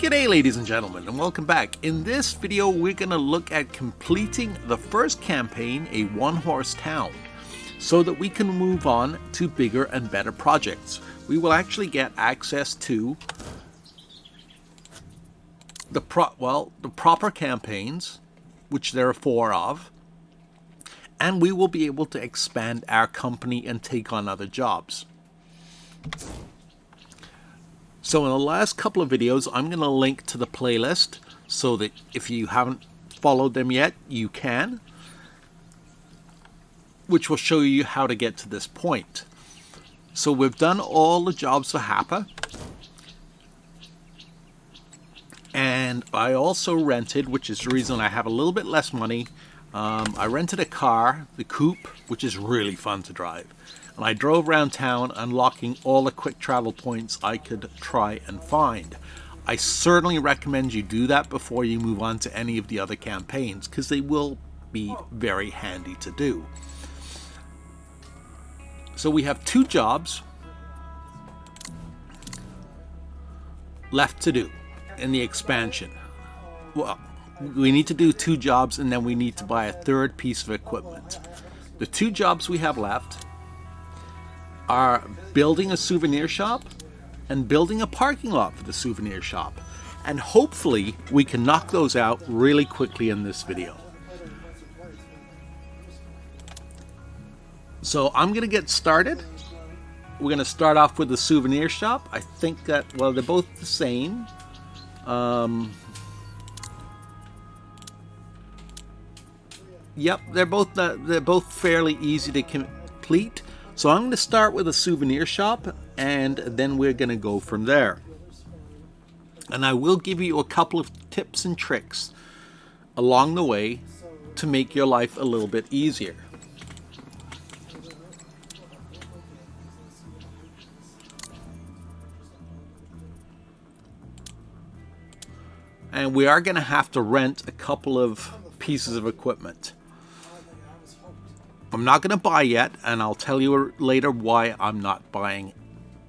G'day ladies and gentlemen, and welcome back. In this video we're going to look at completing the first campaign, a one-horse town, so that we can move on to bigger and better projects. We will actually get access to the proper campaigns, which there are 4 of, and we will be able to expand our company and take on other jobs. So in the last couple of videos, I'm going to link to the playlist so that if you haven't followed them yet, you can, which will show you how to get to this point. So we've done all the jobs for Hapa, and I also rented, which is the reason I have a little bit less money, I rented a car, the Coupe, which is really fun to drive. And I drove around town unlocking all the quick travel points I could try and find. I certainly recommend you do that before you move on to any of the other campaigns, because they will be very handy to do. So we have 2 jobs left to do in the expansion. Well, we need to do 2 jobs and then we need to buy a 3rd piece of equipment. The 2 jobs we have left are building a souvenir shop and building a parking lot for the souvenir shop. And hopefully we can knock those out really quickly in this video. So I'm going to get started. We're going to start off with the souvenir shop. I think that, well, they're both the same. Yep, they're both fairly easy to complete. So I'm going to start with a souvenir shop, and then we're going to go from there. And I will give you a couple of tips and tricks along the way to make your life a little bit easier. And we are going to have to rent a couple of pieces of equipment. I'm not going to buy yet, and I'll tell you later why I'm not buying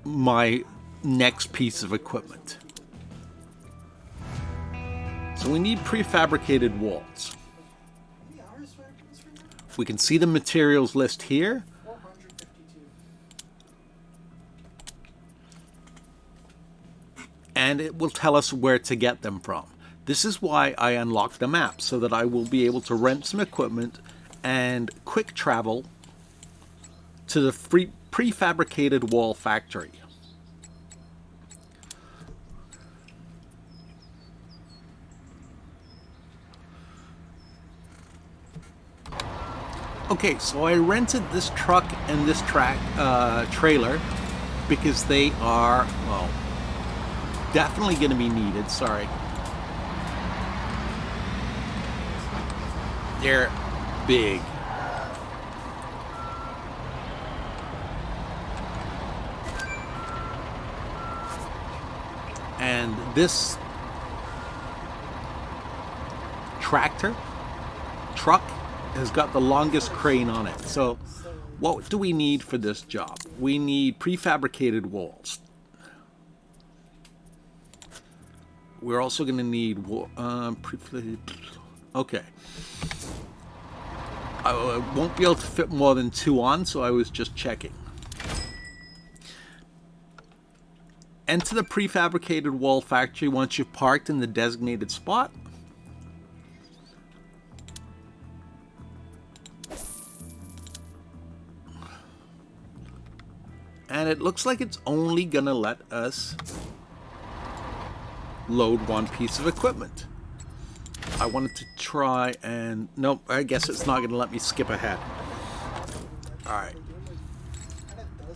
my next piece of equipment. So we need prefabricated walls. We can see the materials list here. And it will tell us where to get them from. This is why I unlocked the map, so that I will be able to rent some equipment and quick travel to the prefabricated wall factory. Okay, so I rented this truck and this trailer because they are, well, definitely going to be needed. Sorry. They're big. And this truck has got the longest crane on it. So what do we need for this job? We need prefabricated walls. We're also going to need okay. I won't be able to fit more than 2 on, so I was just checking. Enter the prefabricated wall factory once you've parked in the designated spot. And it looks like it's only going to let us load 1 piece of equipment. I wanted to try and... Nope, I guess it's not going to let me skip ahead. Alright.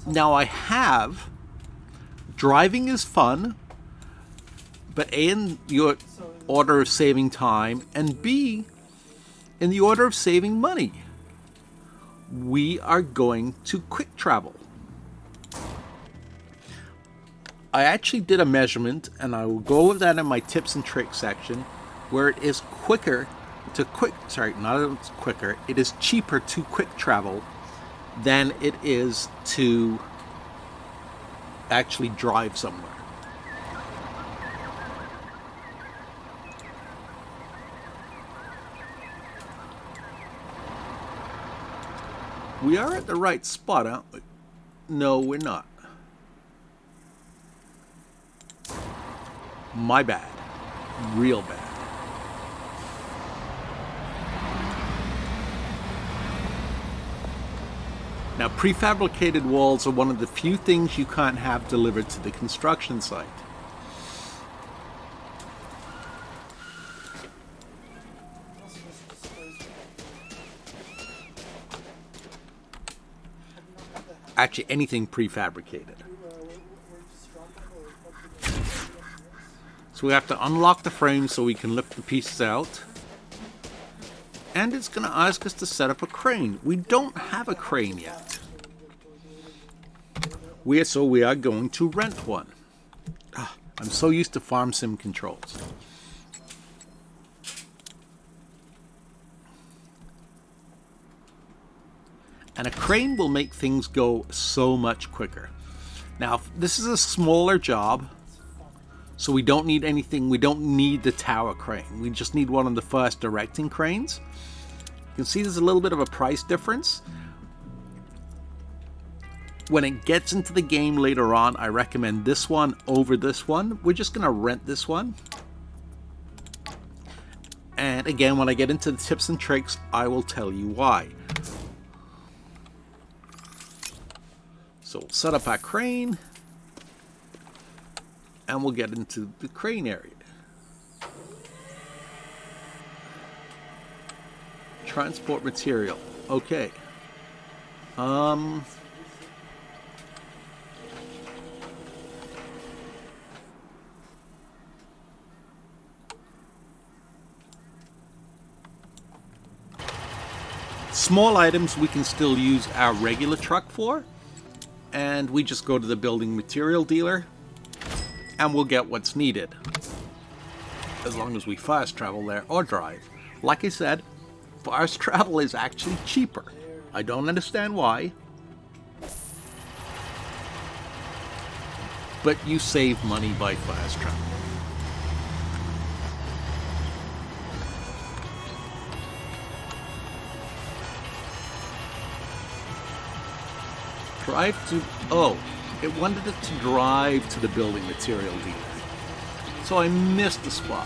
Now I have... Driving is fun, but A, in your order of saving time, and B, in the order of saving money. We are going to quick travel. I actually did a measurement, and I will go over that in my tips and tricks section, where it is quicker to it is cheaper to quick travel than it is to actually drive somewhere. We are at the right spot, aren't we? No, we're not. My bad. Real bad. Now, prefabricated walls are one of the few things you can't have delivered to the construction site. Actually, anything prefabricated. So we have to unlock the frame so we can lift the pieces out. And it's going to ask us to set up a crane. We don't have a crane yet. So we are going to rent one. I'm so used to farm sim controls. And a crane will make things go so much quicker. Now, this is a smaller job, so we don't need anything. We don't need the tower crane. We just need one of the first directing cranes. You can see there's a little bit of a price difference. When it gets into the game later on, I recommend this one over this one. We're just going to rent this one. And again, when I get into the tips and tricks, I will tell you why. So we'll set up our crane, and we'll get into the crane area. Transport material. Okay. Small items we can still use our regular truck for. And we just go to the building material dealer and we'll get what's needed. As long as we fast travel there or drive. Like I said, fast travel is actually cheaper. I don't understand why. But you save money by fast travel. Drive to... Oh, it wanted it to drive to the building material dealer. So I missed the spot.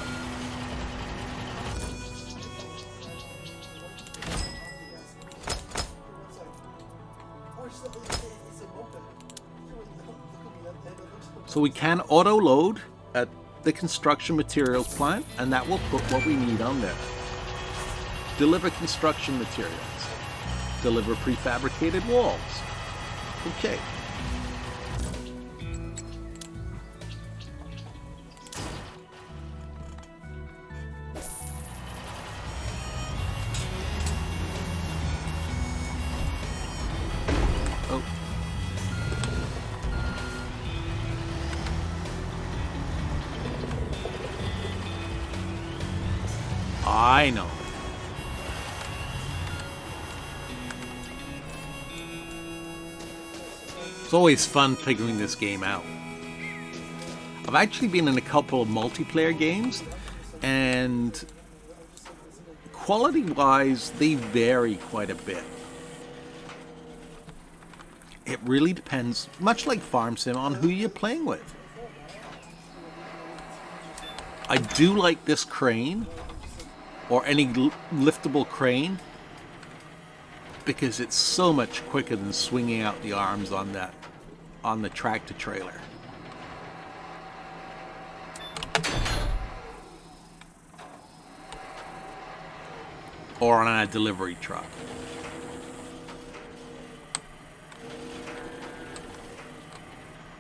So we can auto-load at the construction materials plant, and that will put what we need on there. Deliver construction materials. Deliver prefabricated walls. Okay. Oh. I know. It's always fun figuring this game out. I've actually been in a couple of multiplayer games, and quality-wise, they vary quite a bit. It really depends, much like Farm Sim, on who you're playing with. I do like this crane, or any liftable crane, because it's so much quicker than swinging out the arms on the tractor trailer. Or on a delivery truck.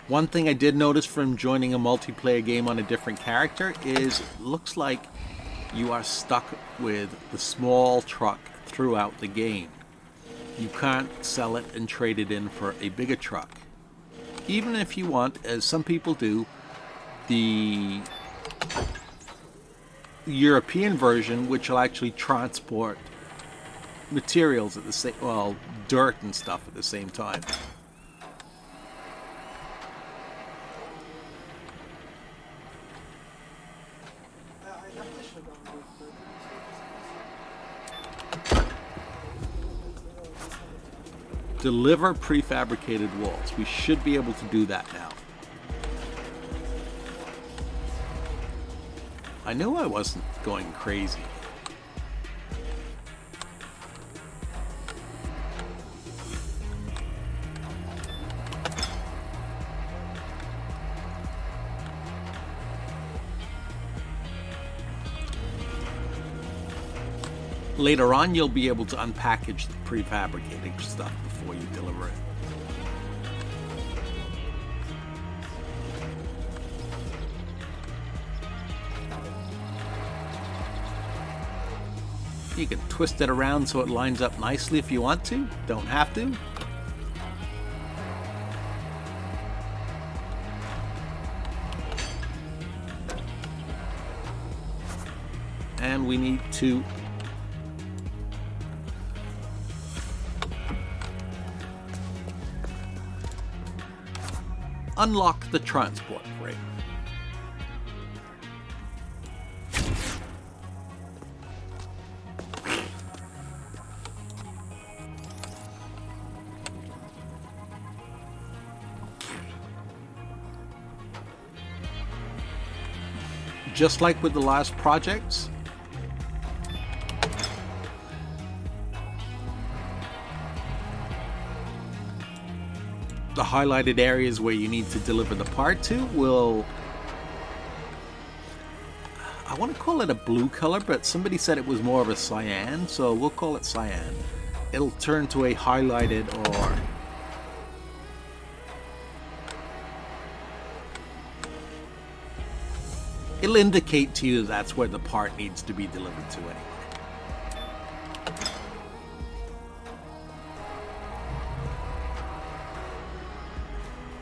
One thing I did notice from joining a multiplayer game on a different character is it looks like you are stuck with the small truck throughout the game. You can't sell it and trade it in for a bigger truck. Even if you want, as some people do, the European version, which will actually transport materials at the same, well, dirt and stuff at the same time. Deliver prefabricated walls. We should be able to do that now. I knew I wasn't going crazy. Later on, you'll be able to unpackage the prefabricated stuff before you deliver it. You can twist it around so it lines up nicely if you want to. Don't have to. And we need to unlock the transport frame. Just like with the last projects, the highlighted areas where you need to deliver the part to will, I want to call it a blue color, but somebody said it was more of a cyan, so we'll call it cyan. It'll turn to a highlighted, or it'll indicate to you that's where the part needs to be delivered to anyway.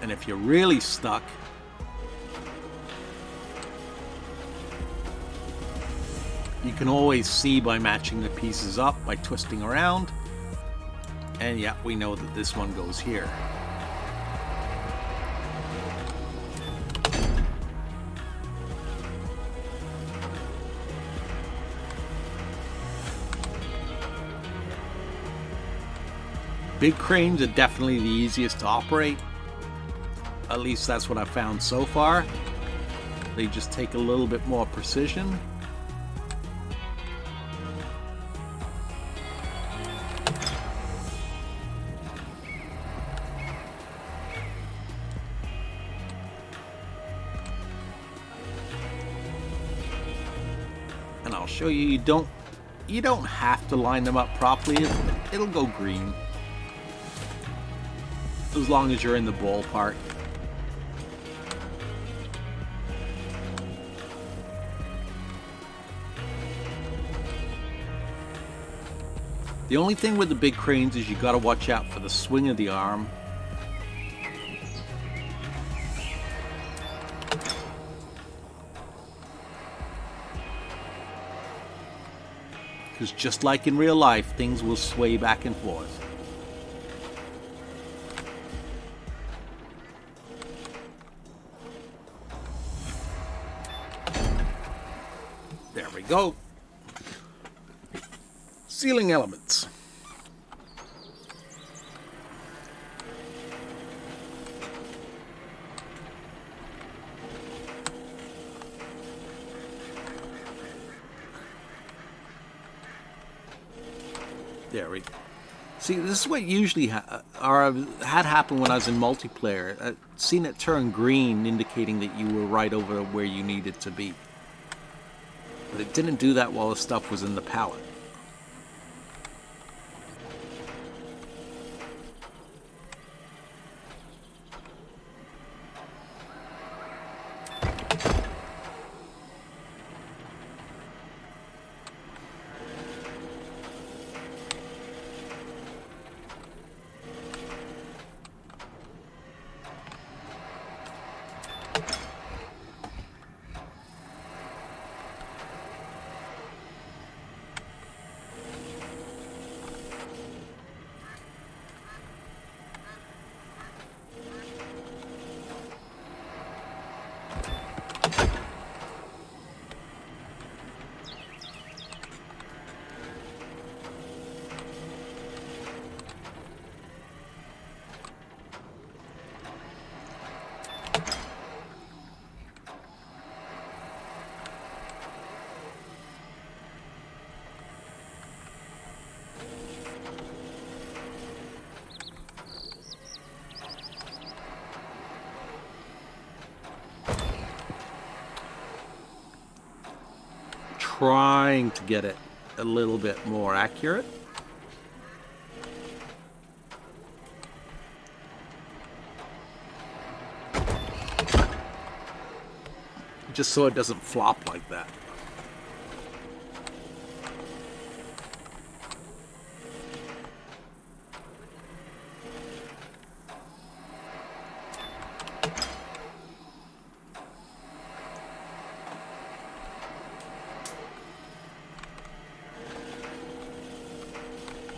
And if you're really stuck, you can always see by matching the pieces up by twisting around. And yeah, we know that this one goes here. Big cranes are definitely the easiest to operate. At least that's what I've found so far. They just take a little bit more precision. And I'll show you, you don't have to line them up properly. It'll go green, as long as you're in the ballpark. The only thing with the big cranes is you got to watch out for the swing of the arm. Because just like in real life, things will sway back and forth. There we go. Ceiling elements. There we go. See, this is what usually had happened when I was in multiplayer. I'd seen it turn green, indicating that you were right over where you needed to be. But it didn't do that while the stuff was in the pallet. trying to get it a little bit more accurate. Just so it doesn't flop like that.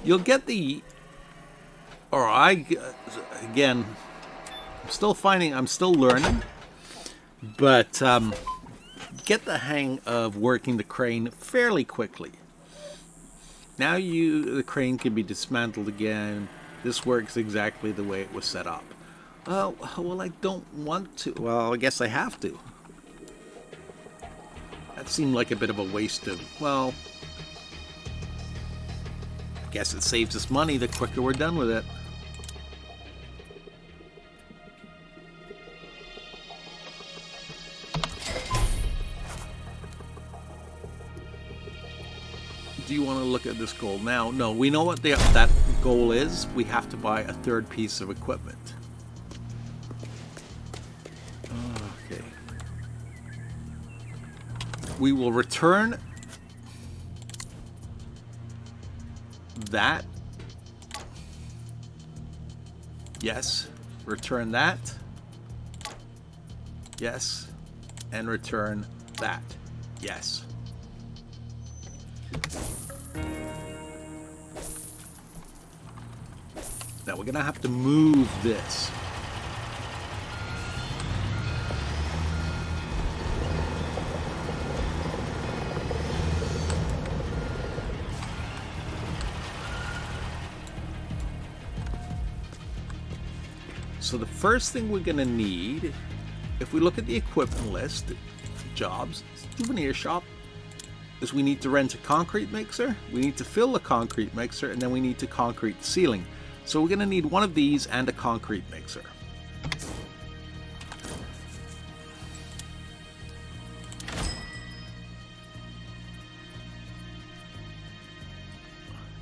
You'll get the, or again, I'm still learning, but get the hang of working the crane fairly quickly. Now the crane can be dismantled again. This works exactly the way it was set up. Well, I don't want to. Well, I guess I have to. That seemed like a bit of a waste of, well, I guess it saves us money the quicker we're done with it. Do you want to look at this goal now? No, we know what that goal is. We have to buy a third piece of equipment. Okay. We will return that. Yes. Return that. Yes. And return that. Yes. Now we're going to have to move this. So the first thing we're going to need, if we look at the equipment list, jobs, souvenir shop, is we need to rent a concrete mixer, we need to fill the concrete mixer, and then we need to concrete the ceiling. So we're going to need one of these and a concrete mixer.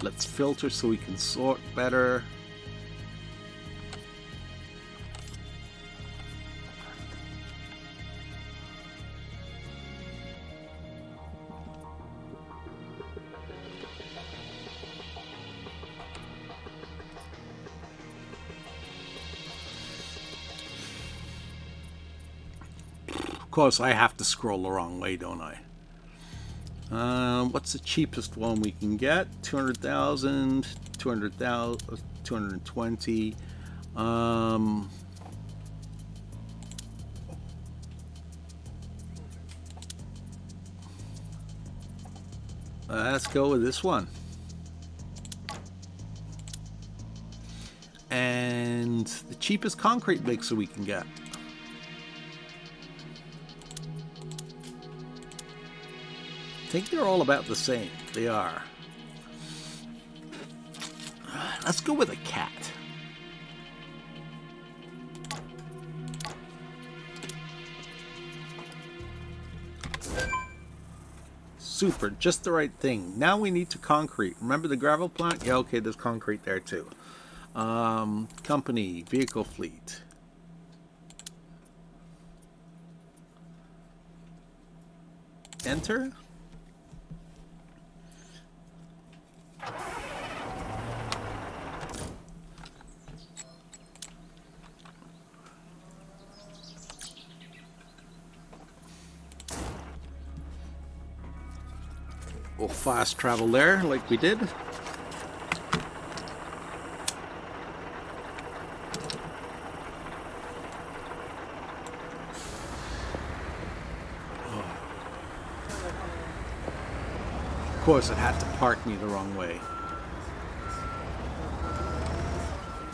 Let's filter so we can sort better. Of course, I have to scroll the wrong way, don't I? What's the cheapest one we can get? 200,000, 200,000, 220. Let's go with this one. And the cheapest concrete mixer we can get. I think they're all about the same. They are. Let's go with a cat. Super, just the right thing. Now we need to concrete. Remember the gravel plant? Yeah, okay, there's concrete there too. Company, vehicle fleet. Enter. We'll fast travel there like we did. Of course, it had to park me the wrong way.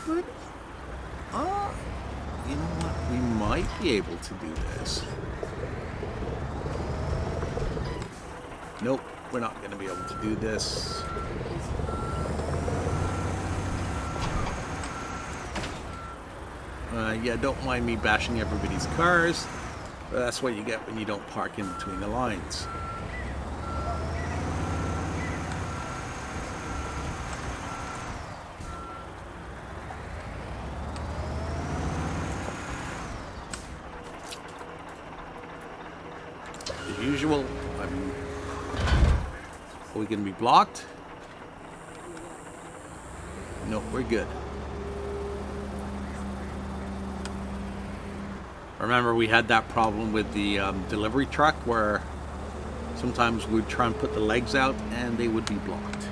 But, you know what? We might be able to do this. Nope. We're not going to be able to do this. Yeah, don't mind me bashing everybody's cars. But that's what you get when you don't park in between the lines. As usual, are we going to be blocked? No, we're good. Remember, we had that problem with the delivery truck where sometimes we'd try and put the legs out and they would be blocked.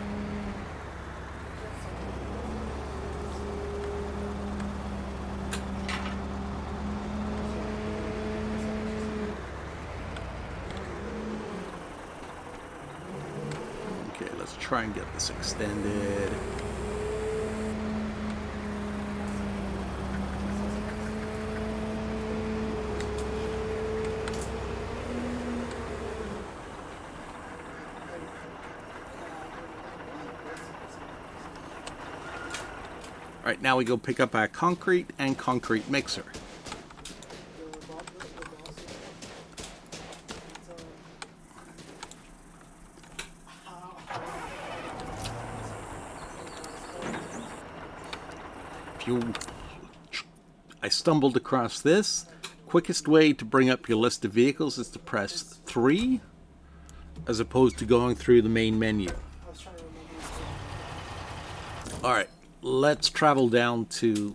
Okay, let's try and get this extended. All right, now we go pick up our concrete and concrete mixer. I stumbled across this. Quickest way to bring up your list of vehicles is to press 3 as opposed to going through the main menu. All right. Let's travel down to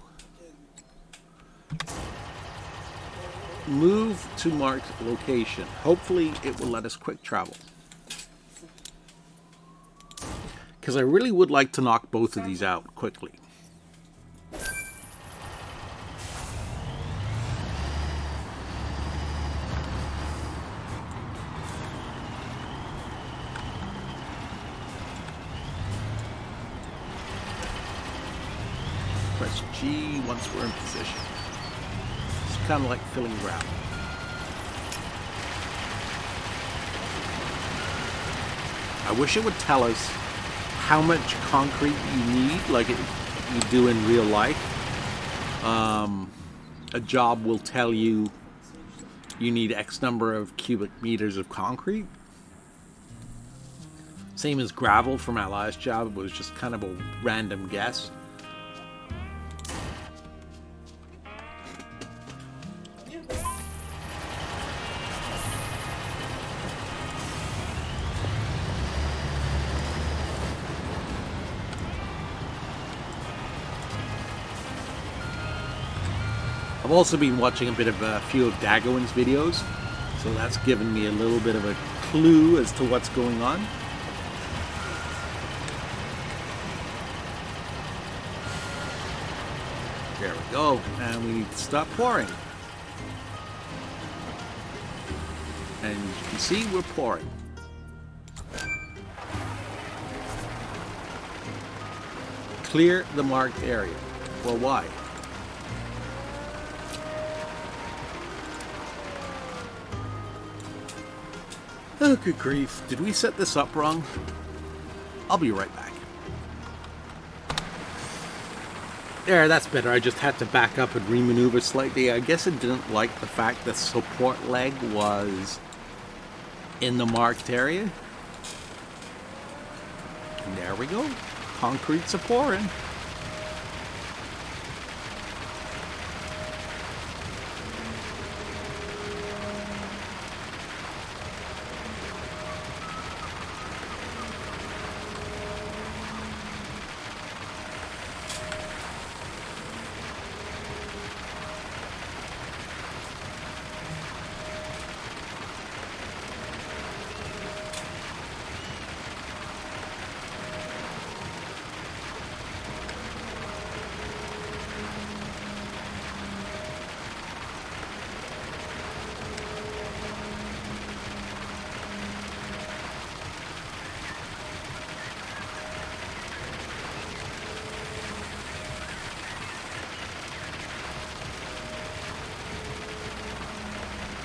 move to marked location. Hopefully it will let us quick travel. Because I really would like to knock both of these out quickly. Press G once we're in position. It's kind of like filling gravel. I wish it would tell us how much concrete you need, like you do in real life. A job will tell you you need X number of cubic meters of concrete. Same as gravel for my last job. It was just kind of a random guess. I've also been watching a few of Dagoin's videos, so that's given me a little bit of a clue as to what's going on. There we go, and we need to stop pouring. And you can see we're pouring. Clear the marked area. Well, why? Oh, good grief. Did we set this up wrong? I'll be right back. There, that's better. I just had to back up and remaneuver slightly. I guess it didn't like the fact that support leg was in the marked area. And there we go. Concrete's pouring.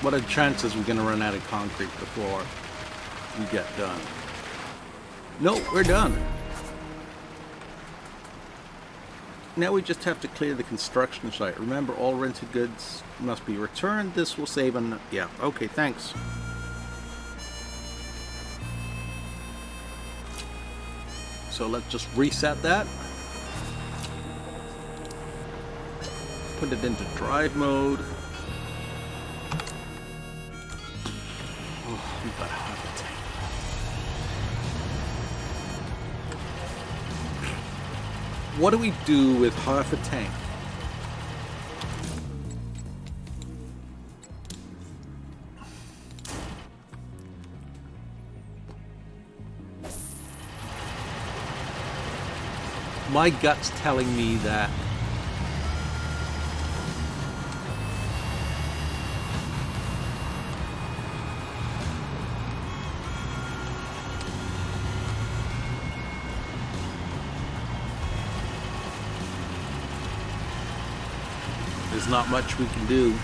What are the chances we're going to run out of concrete before we get done? Nope, we're done. Now we just have to clear the construction site. Remember, all rented goods must be returned. This will save on... Yeah, okay, thanks. So let's just reset that. Put it into drive mode. Oh, we got half a tank. What do we do with half a tank? My gut's telling me that there's not much we can do.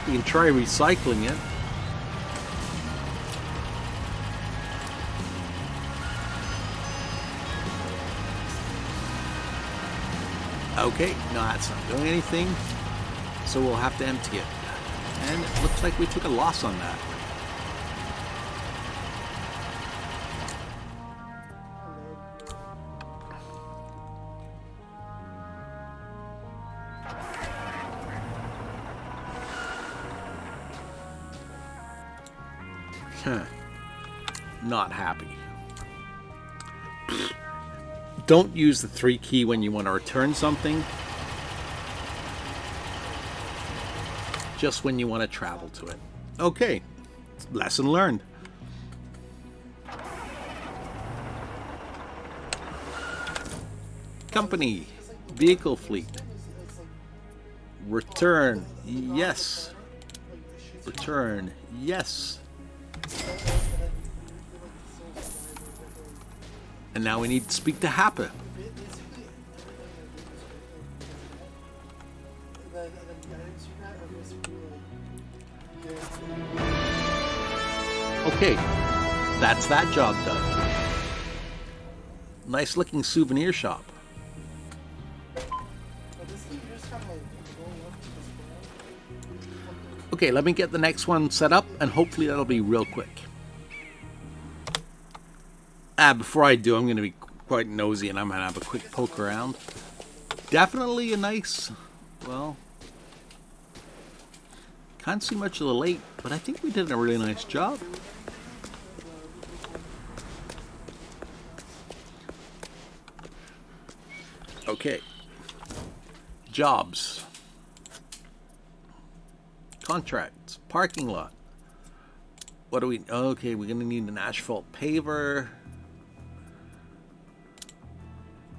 We can try recycling it. Okay, no, that's not doing anything. So we'll have to empty it. And it looks like we took a loss on that. Not happy. Don't use the 3 key when you want to return something. Just when you want to travel to it. Okay, lesson learned. Company, vehicle fleet. Return, yes. Return, yes. And now we need to speak to Happa. Okay, that's that job done. Nice looking souvenir shop. Okay, let me get the next one set up and hopefully that'll be real quick. Before I do, I'm going to be quite nosy and I'm going to have a quick poke around. Definitely a nice, well, can't see much of the lake, but I think we did a really nice job. Okay. Jobs. Contracts. Parking lot. What do we... Okay, we're going to need an asphalt paver.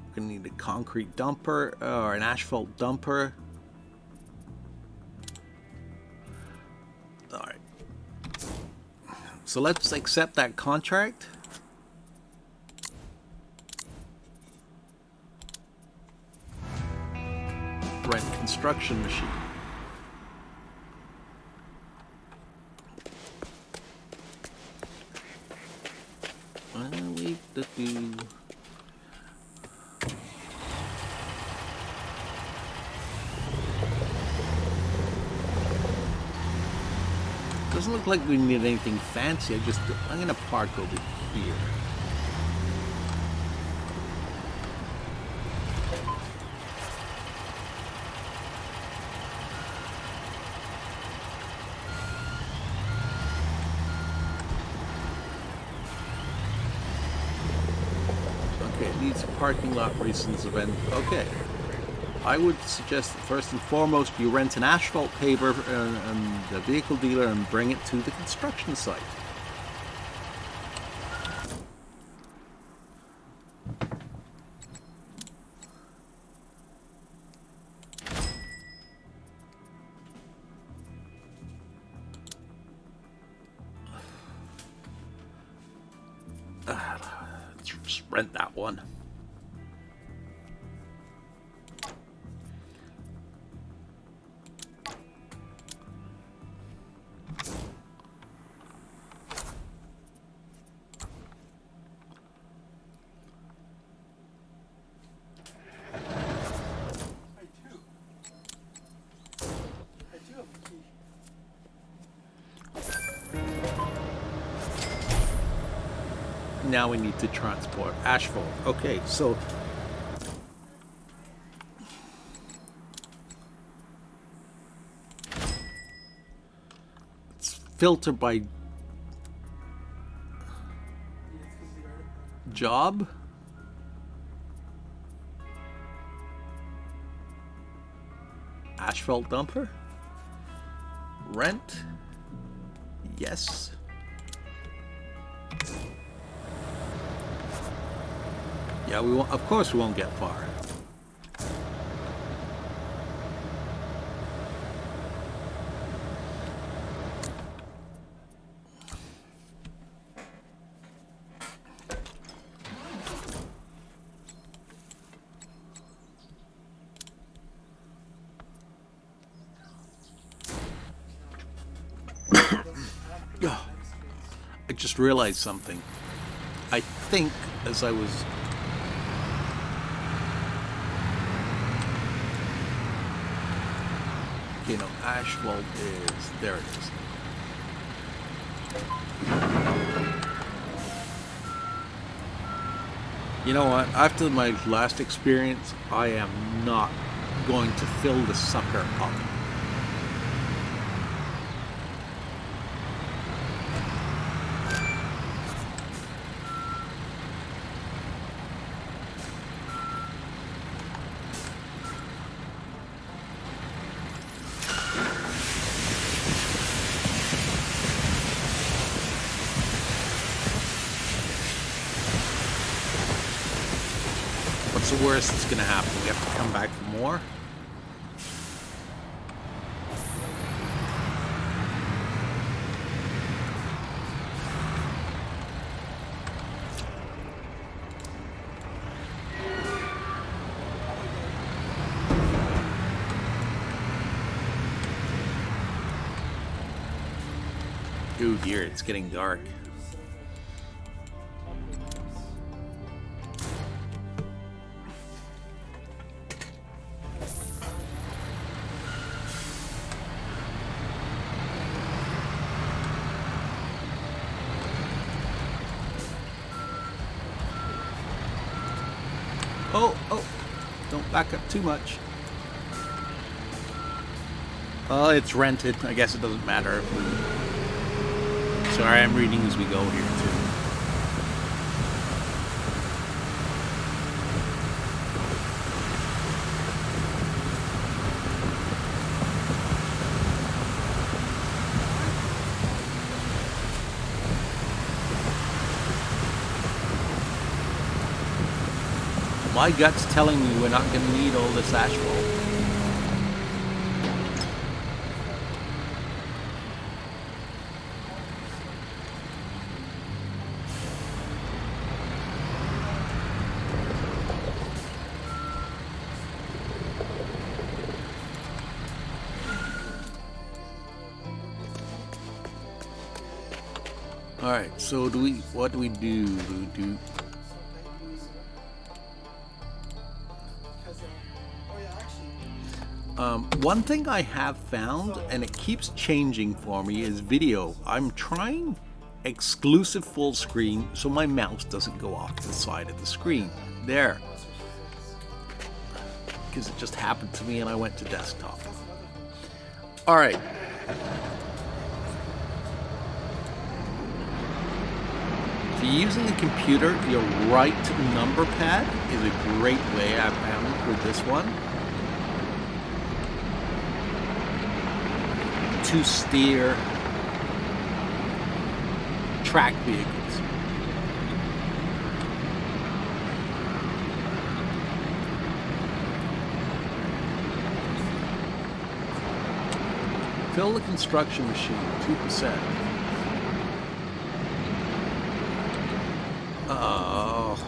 We're going to need a concrete dumper or an asphalt dumper. All right. So let's accept that contract. Rent construction machine. Doesn't look like we need anything fancy. I'm gonna park over here. Okay, it needs a parking lot reasons event. Okay. I would suggest that first and foremost you rent an asphalt paver and the vehicle dealer and bring it to the construction site. Let's just rent that one. Now we need to transport asphalt. Okay, so let's filter by Job. Asphalt dumper. Rent. Yes. Yeah, we won't, of course we won't get far. I just realized something. I think as I was asphalt is there it is. You know what? After my last experience, I am not going to fill the sucker up. What's the worst that's going to happen? We have to come back for more? Oh dear, it's getting dark. Oh, don't back up too much. Well, it's rented. I guess it doesn't matter if we... Sorry, I'm reading as we go here, too. My gut's telling me we're not going to need all this asphalt. All right, so what do we do? One thing I have found, and it keeps changing for me, is video. I'm trying exclusive full screen so my mouse doesn't go off the side of the screen. There. Because it just happened to me and I went to desktop. Alright. If you're using the computer, your right number pad is a great way I found for this one. To steer track vehicles. Fill the construction machine, 2%. Oh.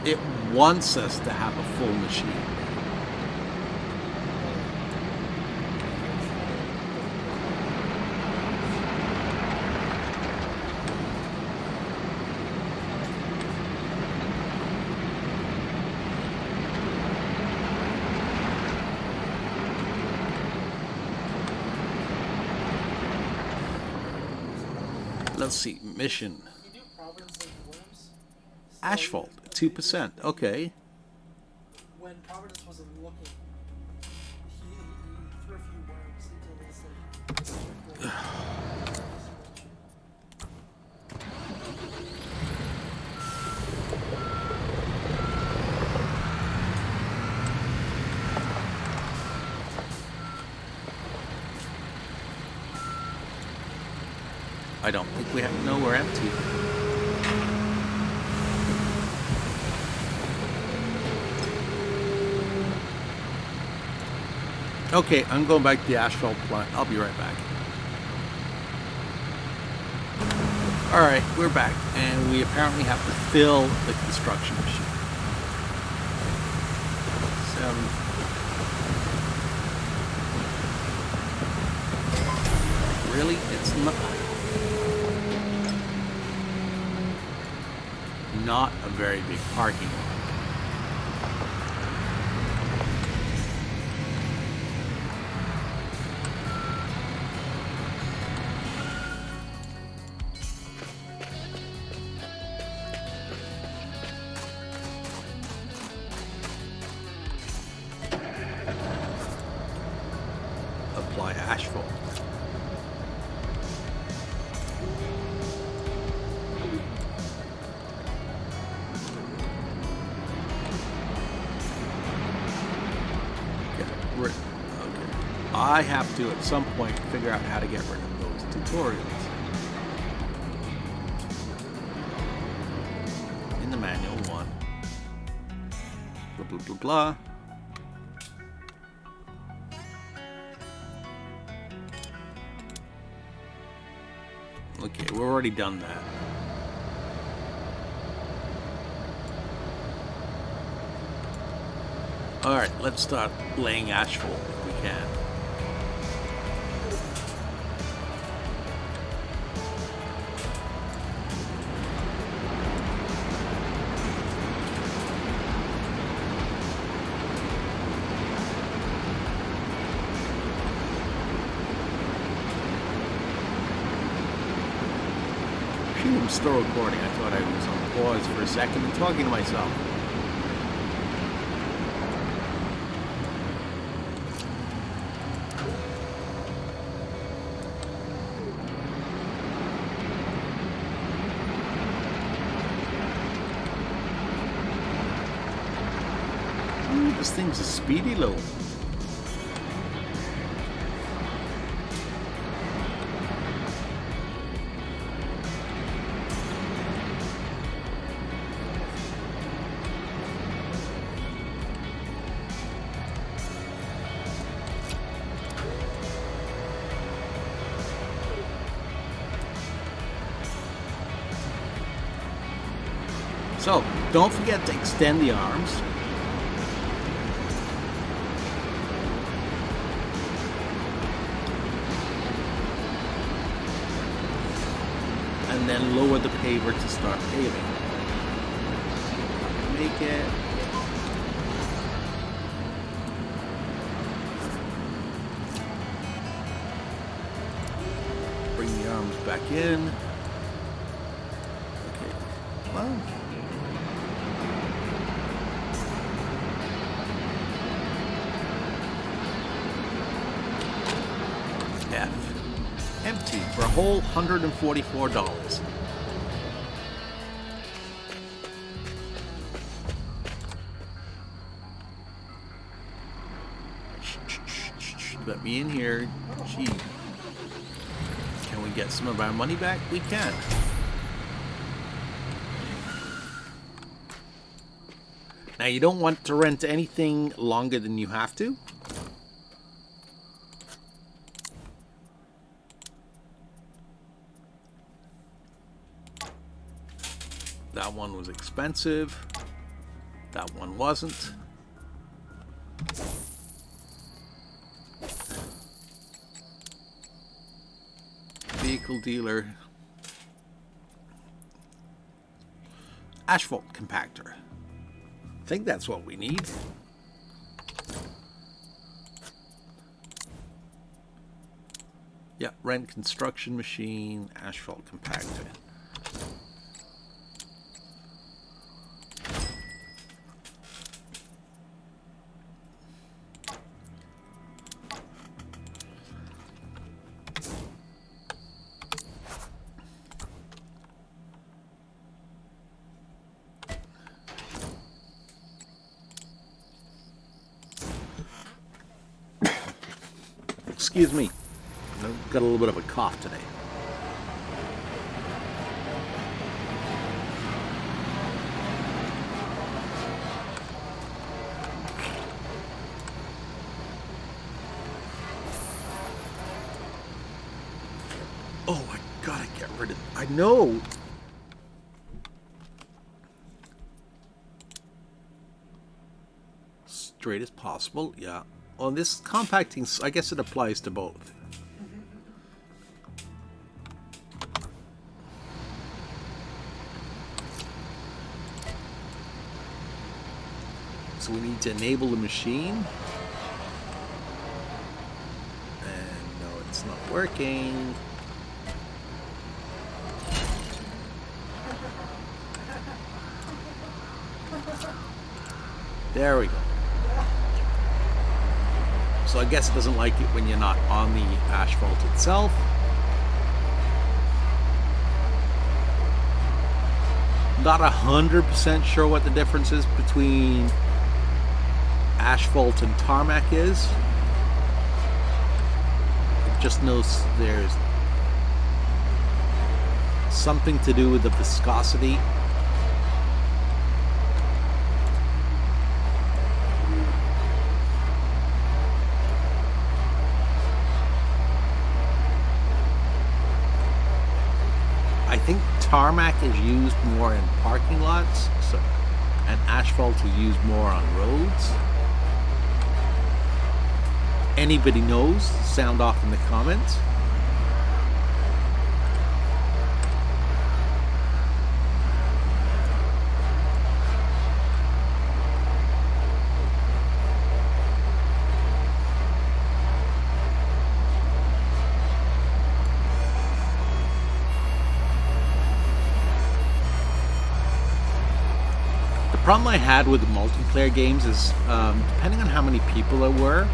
It wants us to have a full machine. Let's see, mission. Asphalt, 2%. Okay. When Providence wasn't looking, I don't think we have. No, we're empty. Okay, I'm going back to the asphalt plant. I'll be right back. Alright, we're back. And we apparently have to fill the construction machine. 7. Really? It's not a very big parking lot. Apply asphalt. Okay. I have to at some point figure out how to get rid of those tutorials. In the manual, 1. Blah blah blah blah. Okay, we've already done that. Alright, let's start laying asphalt if we can. I'm still recording. I thought I was on pause for a second and talking to myself. Ooh, this thing's a speedy little. So, don't forget to extend the arms. And then lower the paver to start paving. Make it. Bring the arms back in. Okay. Well. Empty for a whole $144. Let me in here. Gee. Can we get some of our money back? We can. Now you don't want to rent anything longer than you have to. That one was expensive. That one wasn't. Vehicle dealer. Asphalt compactor. I think that's what we need. Yeah, rent construction machine, asphalt compactor. Excuse me. I've got a little bit of a cough today. Oh, I gotta get rid of... I know! Straight as possible, yeah. Well, this compacting, I guess it applies to both. So we need to enable the machine. And no, it's not working. There we go. So I guess it doesn't like it when you're not on the asphalt itself. Not 100% sure what the difference is between asphalt and tarmac is. I just know there's something to do with the viscosity. I think tarmac is used more in parking lots, and asphalt is used more on roads. Anybody knows? Sound off in the comments. The problem I had with the multiplayer games is depending on how many people there were,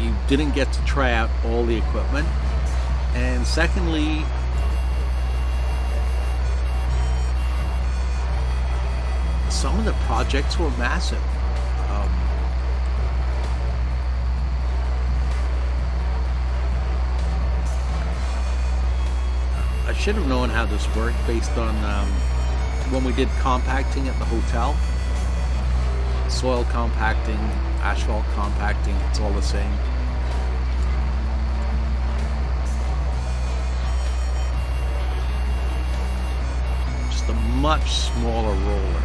you didn't get to try out all the equipment, and secondly, some of the projects were massive. I should have known how this worked based on when we did compacting at the hotel. Soil compacting, asphalt compacting, it's all the same. Just a much smaller roller.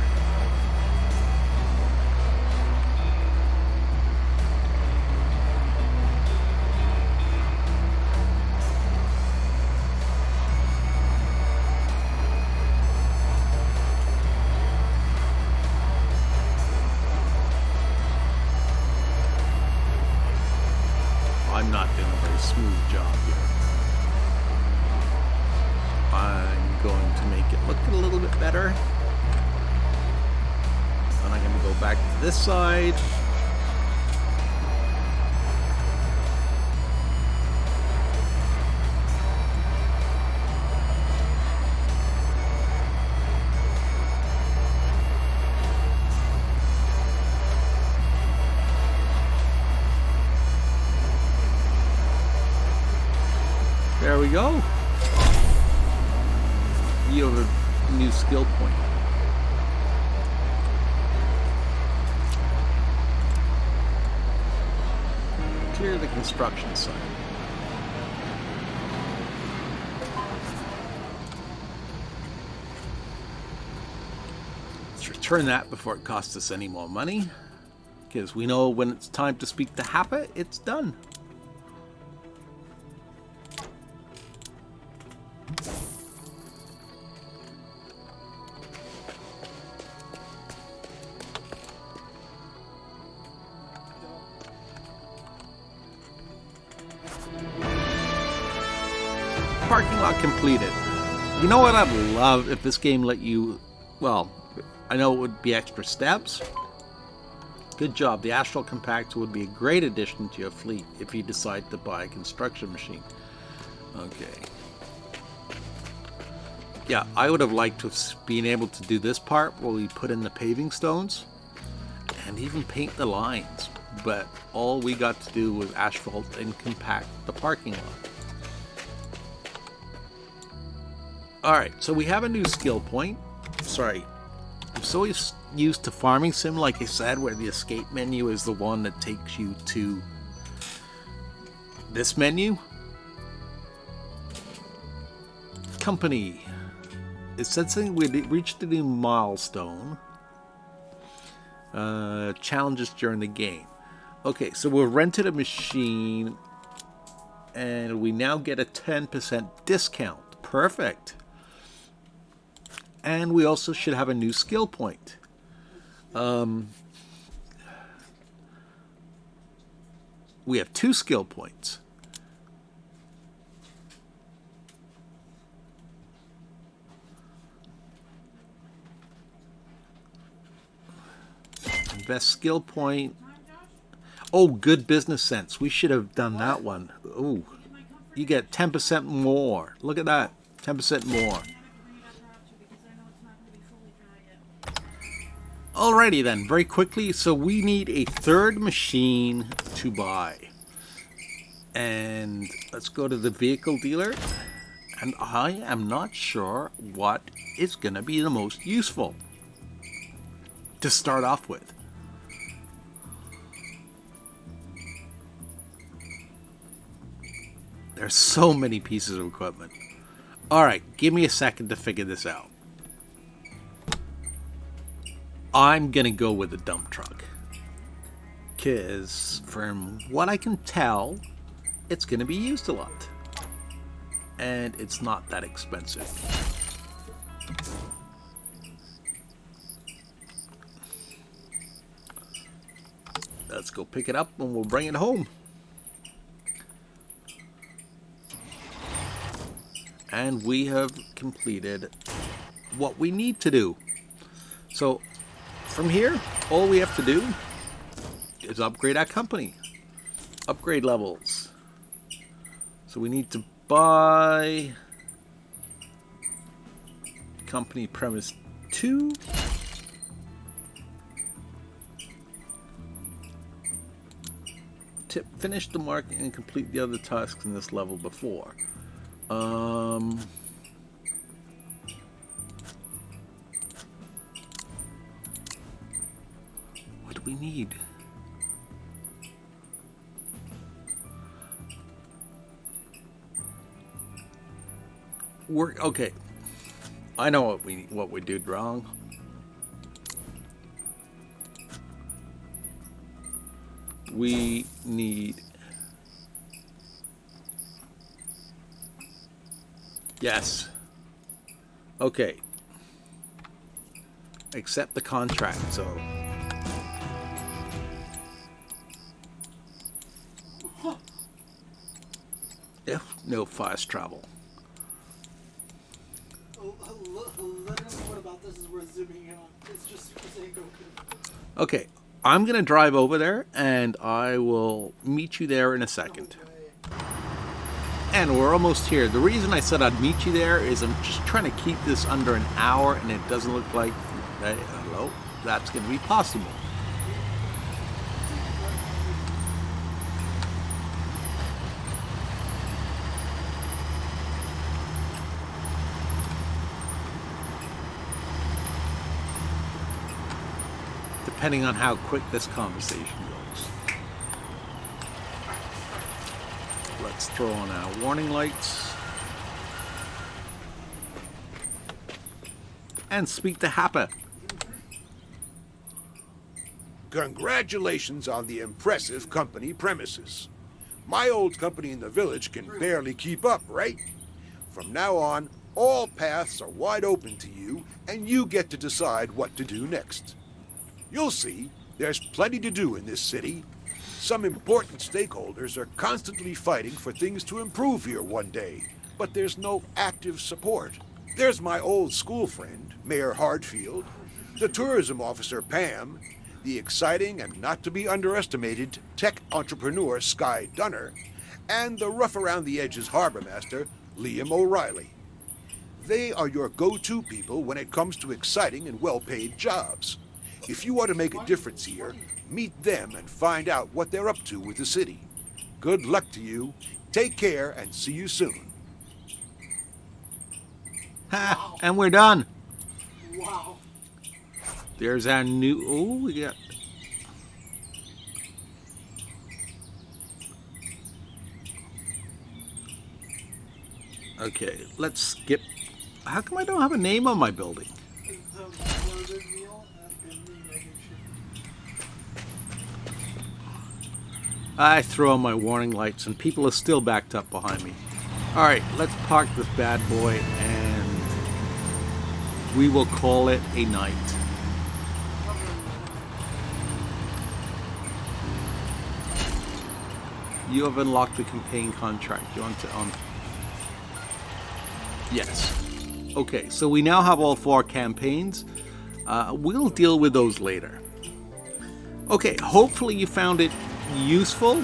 I'm not doing a very smooth job here. I'm going to make it look a little bit better. And I'm going to go back to this side. There we go. You have a new skill point. Clear the construction site. Let's return that before it costs us any more money, because we know when it's time to speak to Hapa, it's done. Parking lot completed. You know what I'd love if this game let you, well, I know it would be extra steps. Good job. The asphalt compactor would be a great addition to your fleet if you decide to buy a construction machine. Okay. Yeah, I would have liked to have been able to do this part where we put in the paving stones and even paint the lines. but all we got to do was asphalt and compact the parking lot. Alright, so we have a new skill point. Sorry, I'm so used to Farming Sim, like I said, where the escape menu is the one that takes you to this menu. Company. It said something we reached a new milestone. Challenges during the game. Okay, so we've rented a machine and we now get a 10% discount. Perfect. And we also should have a new skill point. We have 2 skill points. Best skill point. Oh, good business sense. We should have done that one. Oh, you get 10% more. Look at that. 10% more. Alrighty then, very quickly. So we need a 3rd machine to buy. And let's go to the vehicle dealer. And I am not sure what is going to be the most useful to start off with. There's so many pieces of equipment. Alright, give me a second to figure this out. I'm gonna go with a dump truck. Because from what I can tell, it's gonna be used a lot. And it's not that expensive. Let's go pick it up and we'll bring it home. And we have completed what we need to do. So from here, all we have to do is upgrade our company. Upgrade levels. So we need to buy company premise 2. Finish the marketing and complete the other tasks in this level before. What do we need? Okay. I know what we did wrong. We need... Yes. Okay. Accept the contract, so... If no fast travel. What about this is worth zooming in on? It's just okay. I'm going to drive over there, and I will meet you there in a second. And we're almost here. The reason I said I'd meet you there is I'm just trying to keep this under an hour, and it doesn't look like hello, that's going to be possible. Depending on how quick this conversation goes. Let's throw on our warning lights. And speak to Happa. Congratulations on the impressive company premises. My old company in the village can barely keep up, right? From now on, all paths are wide open to you, and you get to decide what to do next. You'll see, there's plenty to do in this city. Some important stakeholders are constantly fighting for things to improve here one day, but there's no active support. There's my old school friend, Mayor Hardfield, the tourism officer, Pam, the exciting and not to be underestimated tech entrepreneur, Sky Dunner, and the rough-around-the-edges harbor master, Liam O'Reilly. They are your go-to people when it comes to exciting and well-paid jobs. If you want to make a difference here, meet them and find out what they're up to with the city. Good luck to you. Take care and see you soon. Ha! And we're done. Wow. There's our new... Oh, we got... Okay, let's skip. How come I don't have a name on my building? The murdered meal has been renamed. I throw on my warning lights and people are still backed up behind me. Alright, let's park this bad boy and we will call it a night. You have unlocked the campaign contract. You want to Yes. Okay, so we now have all 4 campaigns. We'll deal with those later. Okay, hopefully you found it useful.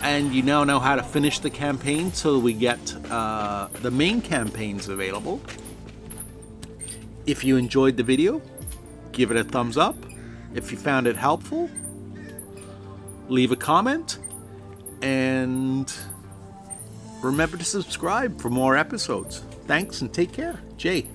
And you now know how to finish the campaign so we get the main campaigns available. If you enjoyed the video, give it a thumbs up. If you found it helpful, leave a comment. And remember to subscribe for more episodes. Thanks and take care. Jay.